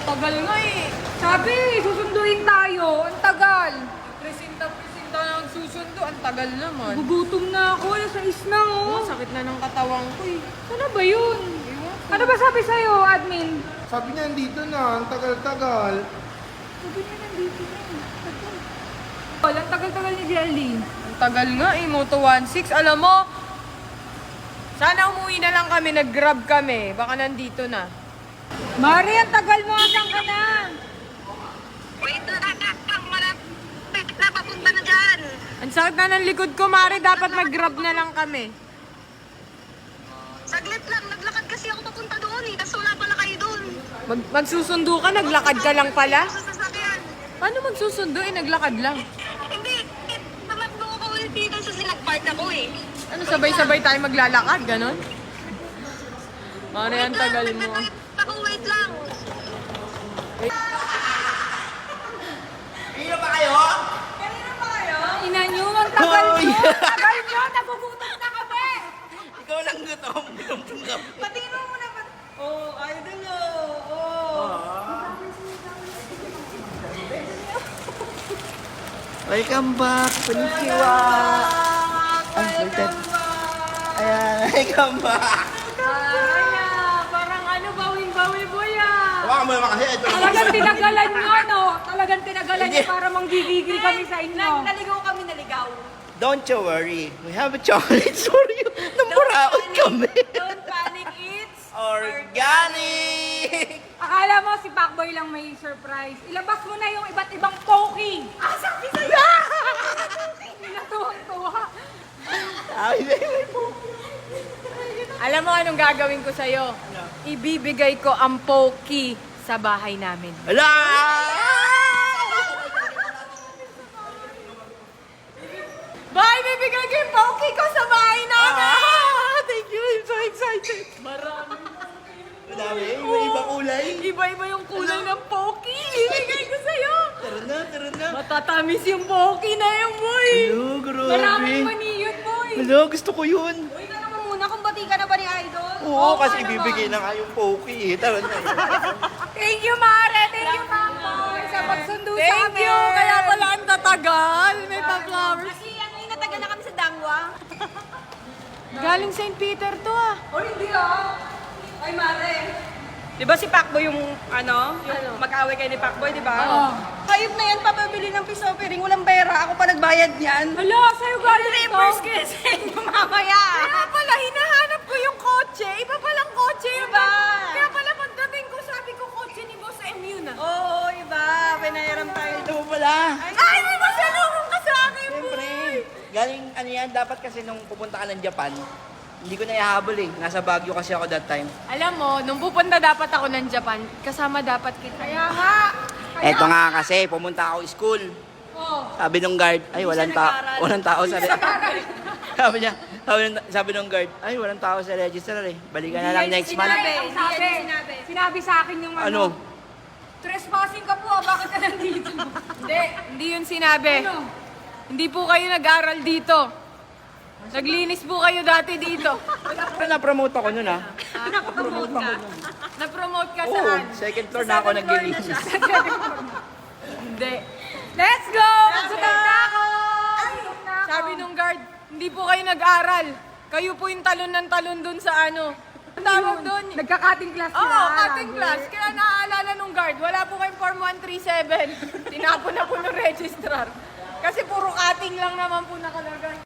Tagal nga eh. Sabi, susunduin tayo. Ang tagal. Presinta na susundo. Ang tagal naman. Gugutom na ako. Alas 6 na Oh, oh. sakit na ng katawang ko eh. Ano ba yun? Ano ba sabi sa'yo, admin? Sabi niya, nandito na. Ang tagal-tagal. Sabi niya nandito na. Ang tagal-tagal ni Jelly. Ang tagal nga eh. Moto 16. Alam mo, sana umuwi na lang kami. Nag-grab kami. Baka nandito na. Mari, ang tagal mo. Saan ka na? Wait lang, pang malapit na papunta na dyan. Ang sakit na ng likod ko, Mari. Dapat mag-grab na lang kami. Saglit lang, naglakad kasi ako papunta doon eh, tapos wala pala kayo doon. Magsusundo ka? Naglakad ka lang pala? Sa sasakyan. Paano magsusundo eh? Naglakad lang. Hindi, tamakbo ko ulit dito sa sinag-park ako eh. Ano, sabay-sabay tayo maglalakad? Ganon? Mari, ang tagal mo. Ako, wait lang. Ina nyo, ang tagal Hoy! nyo. Ang tagal nyo. Nagugutom na kami. Ikaw lang gutom. Gutom ka. Patino mo na ba? Oh, idol oh. Welcome back. Konnichiwa. Ay, baliktad. Ayan, welcome back. Parang ano, bawing-bawi boy ah. Hawakan mo naman kasi. Ito. Talagang tinagalan nyo, no? Talagang tinagalan nyo para manggigigil kami sa inyo. Naligaw kami, naligaw. Don't you worry. We have a chocolate for you. Namuraot kami. Don't panic, it's Organic! Akala mo si Pacboy lang may surprise. Ilabas mo na yung iba't ibang poking. Ah, sabi sa'yo! Natuwang-tuwa. Ay, Alam mo anong gagawin ko sa'yo? Ibibigay ko ang Poki sa bahay namin. Ala! Bye! Bibigay ko yung Poki ko sa bahay namin! Thank you. I'm so excited. Marami. Madami. Iba-iba kulay. Iba-iba yung kulay ng Poki. Ibigay ko sa'yo. Tara na, tara na. Matatamis yung Poki na yung boy. Hello, grabe. Maraming maniyot, boy. Hello, gusto ko yun. Uy, tanong mo muna kung bati ka na ba ni Idol? Oo, kasi nga ibibigay naman. na nga yung Poki. Tara na. Thank you, Mare. Thank you, Pacboy, sa pagsundo sa Thank amin. you. Kaya pala ang tatagal. May pa-flowers. Kasi ano yung natagal na kami sa Dangwa? Galing St. Peter to ah. Oh, hindi ah. Ay, Mare. Di ba si Pacboy yung mag-away kayo ni Pacboy, di ba? Oo. Hayop na yan, papabili ng piso offering, walang pera, ako pa nagbayad niyan. Hala, sa'yo galing ito. Reimburse ko sa inyo mamaya. Kaya pala, hinahanap ko yung kotse. Iba palang kotse yun. Diba? Kaya pala pagdating ko, sabi ko kotse ni Boss MU na. Oo, iba, pinahiram tayo. Ito mo pala. Ay, may masalunong ka sa akin, Siyempre. boy. Galing, ano yan, dapat kasi nung pupunta ka ng Japan, hindi ko na ihahabol eh. Nasa Baguio kasi ako that time. Alam mo, nung pupunta dapat ako ng Japan, kasama dapat kita. Kaya nga. Eto nga kasi, pumunta ako school. Oh. Sabi nung guard, ay walang tao sa sabi nung guard, ay walang tao sa registrar eh. Balikan na lang next month. Sinabi sa akin yung Ano? trespassing ka po ah, bakit ka nandito? Hindi yun sinabi. Ano? Hindi po kayo nag-aral dito. Naglinis po kayo dati dito. Pero na-promote ako nun ah. Na-promote ka? Na-promote ka Oo, saan? second floor na ako naglilinis. Hindi. Let's go! Magsutot na ako! Sabi nung guard, hindi po kayo nag-aral. Kayo po yung talon ng talon dun sa ano. Ang tawag dun. Nagka-cutting class Oo, sila. cutting class. Kaya naaalala nung guard, wala po kayong Form 137. Tinapon na po ng registrar. Kasi puro cutting lang naman po nakalagay.